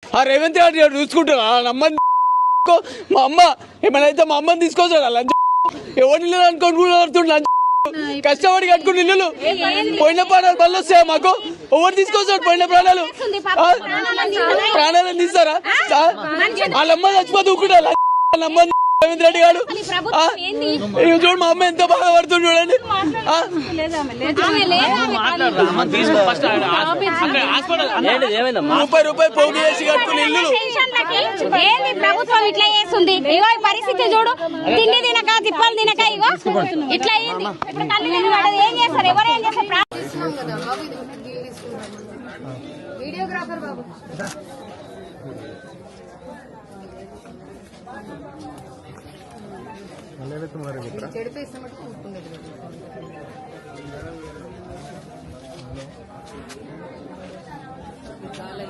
ఆ రేవంత్ రెడ్డి గారు చూసుకుంటారా అమ్మని? మా అమ్మ ఏమైనా మా అమ్మని తీసుకొచ్చాడు లంచ్ ఎవరు ఇల్లు అనుకోని కూడా లంచ్ కష్టపడి కట్టుకుని ఇల్లు పోయిన ప్రాణాలు మళ్ళీ వస్తాయా మాకు? ఎవరు తీసుకొస్తాడు పోయిన ప్రాణాలు? ప్రాణాలను తీస్తారా? వాళ్ళమ్మ చచ్చిపోతూ ఊకుంటా అమ్మని రేవంత్ రెడ్డి గారు చూడు మా అమ్మ ఎంత బాధపడుతుంది చూడండి. 30 రూపాయలు పోగు చేసి కట్టుకుని ఇల్లు ప్రభుత్వం ఇట్లా చేస్తుంది. ఇగో ఈ పరిస్థితి చూడు, తిండి తినక తిప్పలు తినక ఇగో ఇట్లా అయింది. ఇప్పుడు తల్లి ఏం చేస్తారు? ఎవరు ఏం చేస్తారు? వీడియోగ్రాఫర్ బాబు చెడిపేస్తే మటు కూర్చుండేది. చాలా